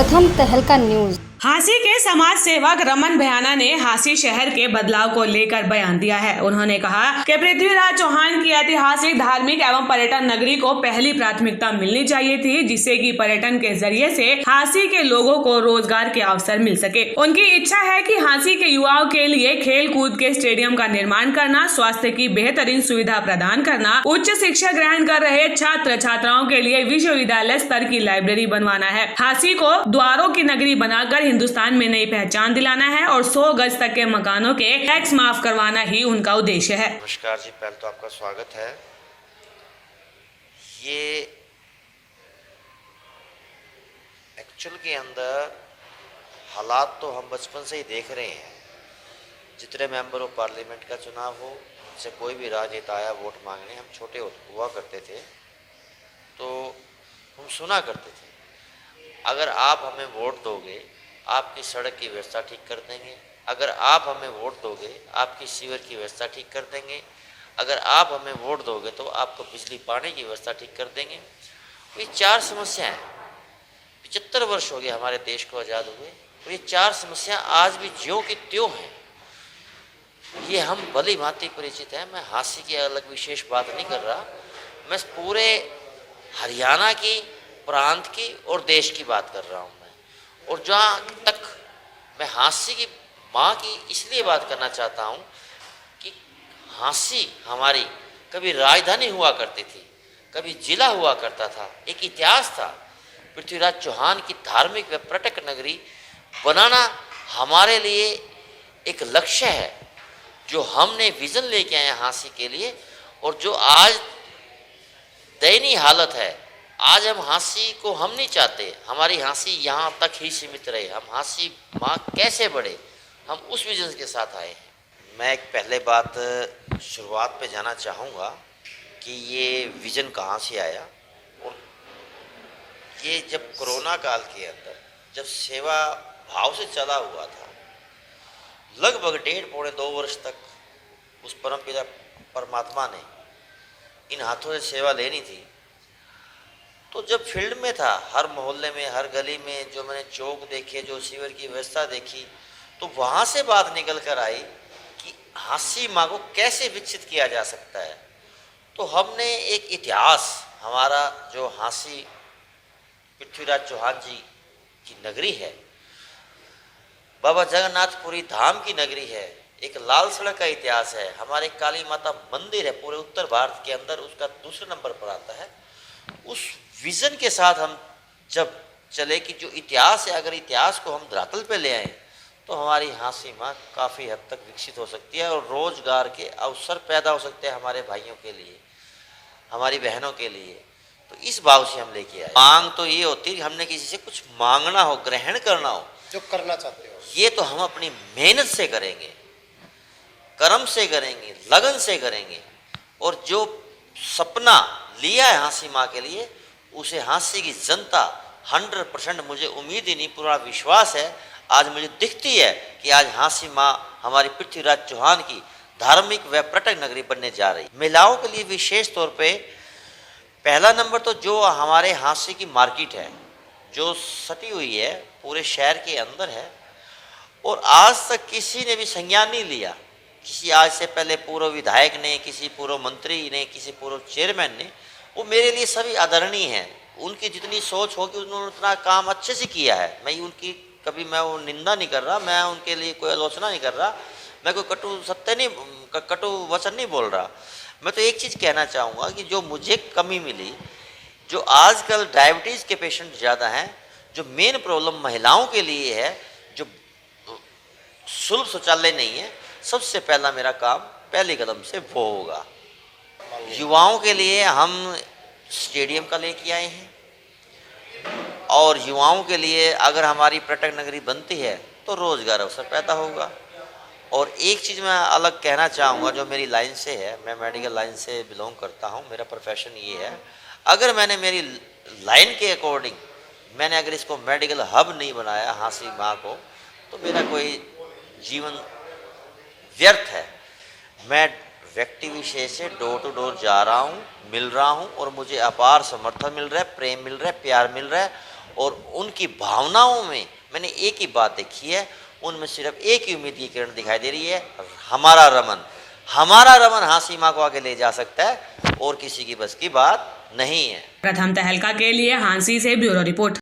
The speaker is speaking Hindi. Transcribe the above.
प्रथम तहलका न्यूज। हांसी के समाज सेवक रमन भयाना ने हांसी शहर के बदलाव को लेकर बयान दिया है। उन्होंने कहा कि पृथ्वीराज चौहान की ऐतिहासिक, धार्मिक एवं पर्यटन नगरी को पहली प्राथमिकता मिलनी चाहिए थी, जिससे कि पर्यटन के जरिए से हांसी के लोगों को रोजगार के अवसर मिल सके। उनकी इच्छा है कि हांसी के युवाओं के लिए खेल कूद के स्टेडियम का निर्माण करना, स्वास्थ्य की बेहतरीन सुविधा प्रदान करना, उच्च शिक्षा ग्रहण कर रहे छात्र छात्राओं के लिए विश्वविद्यालय स्तर की लाइब्रेरी बनवाना है। हांसी को द्वारों की नगरी बनाकर हिंदुस्तान में नई पहचान दिलाना है और 100 गज तक के मकानों के टैक्स माफ करवाना ही उनका उद्देश्य है। नमस्कार जी, पहले तो आपका स्वागत है। ये एक्चुअल के अंदर हालात तो हम बचपन से ही देख रहे हैं। जितने मेंबर ऑफ पार्लियामेंट का चुनाव हो, से कोई भी राजनेता आया वोट मांगने, हम छोटे हुआ करते थे तो हम सुना करते थे, अगर आप हमें वोट दोगे आपकी सड़क की व्यवस्था ठीक कर देंगे, अगर आप हमें वोट दोगे आपकी सीवर की व्यवस्था ठीक कर देंगे, अगर आप हमें वोट दोगे तो आपको बिजली पानी की व्यवस्था ठीक कर देंगे। ये 4 समस्याएं 75 वर्ष हो गए हमारे देश को आज़ाद हुए और ये 4 समस्या आज भी ज्यों की त्यों हैं। ये हम भली भांति परिचित हैं। मैं हांसी की अलग विशेष बात नहीं कर रहा, मैं पूरे हरियाणा की, प्रांत की और देश की बात कर रहा हूँ मैं। और जहाँ तक मैं हांसी की माँ की इसलिए बात करना चाहता हूँ कि हांसी हमारी कभी राजधानी हुआ करती थी, कभी जिला हुआ करता था, एक इतिहास था। पृथ्वीराज चौहान की धार्मिक व पर्यटक नगरी बनाना हमारे लिए एक लक्ष्य है, जो हमने विज़न लेके आए हांसी के लिए। और जो आज दयनीय हालत है, आज हम हांसी को हम नहीं चाहते, हमारी हांसी यहाँ तक ही सीमित रहे, हम हांसी माँ कैसे बढ़े, हम उस विजन के साथ आए हैं। मैं एक पहले बात शुरुआत पे जाना चाहूँगा कि ये विज़न कहाँ से आया। और ये जब कोरोना काल के अंदर जब सेवा भाव से चला हुआ था, लगभग 1.5-2 वर्ष तक उस परमपिता परमात्मा ने इन हाथों से सेवा लेनी थी, तो जब फील्ड में था, हर मोहल्ले में, हर गली में जो मैंने चौक देखे, जो सीवर की व्यवस्था देखी, तो वहाँ से बात निकल कर आई कि हांसी माँ को कैसे विकसित किया जा सकता है। तो हमने एक इतिहास, हमारा जो हांसी पृथ्वीराज चौहान जी की नगरी है, बाबा जगन्नाथपुरी धाम की नगरी है, एक लाल सड़क का इतिहास है, हमारे काली माता मंदिर है, पूरे उत्तर भारत के अंदर उसका दूसरे नंबर पर आता है। उस विज़न के साथ हम जब चले कि जो इतिहास है, अगर इतिहास को हम धरातल पे ले आए तो हमारी हांसी माँ काफ़ी हद तक विकसित हो सकती है और रोज़गार के अवसर पैदा हो सकते हैं हमारे भाइयों के लिए, हमारी बहनों के लिए। तो इस भाव से हम लेके आए। मांग तो ये होती है कि हमने किसी से कुछ मांगना हो, ग्रहण करना हो, जो करना चाहते हो, ये तो हम अपनी मेहनत से करेंगे, कर्म से करेंगे, लगन से करेंगे। और जो सपना लिया है हांसी माँ के लिए, उसे हांसी की जनता 100% मुझे उम्मीद ही नहीं, पूरा विश्वास है, आज मुझे दिखती है कि आज हांसी माँ हमारी पृथ्वीराज चौहान की धार्मिक व पर्यटक नगरी बनने जा रही। महिलाओं के लिए विशेष तौर पे पहला नंबर तो जो हमारे हांसी की मार्केट है, जो सटी हुई है, पूरे शहर के अंदर है, और आज तक किसी ने भी संज्ञान नहीं लिया, किसी आज से पहले पूर्व विधायक ने, किसी पूर्व मंत्री ने, किसी पूर्व चेयरमैन ने। वो मेरे लिए सभी आदरणीय हैं, उनकी जितनी सोच होगी उन्होंने उतना काम अच्छे से किया है। मैं उनकी कभी मैं वो निंदा नहीं कर रहा, मैं उनके लिए कोई आलोचना नहीं कर रहा, मैं कोई कटु वचन नहीं बोल रहा। मैं तो एक चीज़ कहना चाहूँगा कि जो मुझे कमी मिली, जो आजकल डायबिटीज़ के पेशेंट ज़्यादा हैं, जो मेन प्रॉब्लम महिलाओं के लिए है, जो सुलभ शौचालय नहीं है, सबसे पहला मेरा काम पहले कदम से वो होगा। युवाओं के लिए हम स्टेडियम का लेके आए हैं, और युवाओं के लिए अगर हमारी पर्यटक नगरी बनती है तो रोज़गार अवसर पैदा होगा। और एक चीज़ मैं अलग कहना चाहूँगा, जो मेरी लाइन से है, मैं मेडिकल लाइन से बिलोंग करता हूँ, मेरा प्रोफेशन ये है। अगर मैंने मेरी लाइन के अकॉर्डिंग मैंने अगर इसको मेडिकल हब नहीं बनाया हांसी माँ को, तो मेरा कोई जीवन व्यर्थ है। मैं व्यक्ति विशेष से डोर टू डोर जा रहा हूँ, मिल रहा हूँ, और मुझे अपार समर्थन मिल रहा है, प्रेम मिल रहा है, प्यार मिल रहा है। और उनकी भावनाओं में मैंने एक ही बात देखी है, उनमें सिर्फ एक ही उम्मीद की किरण दिखाई दे रही है, हमारा रमन हाँ सीमा को आगे ले जा सकता है और किसी की बस की बात नहीं है। प्रथम तहलका के लिए हांसी से ब्यूरो रिपोर्ट।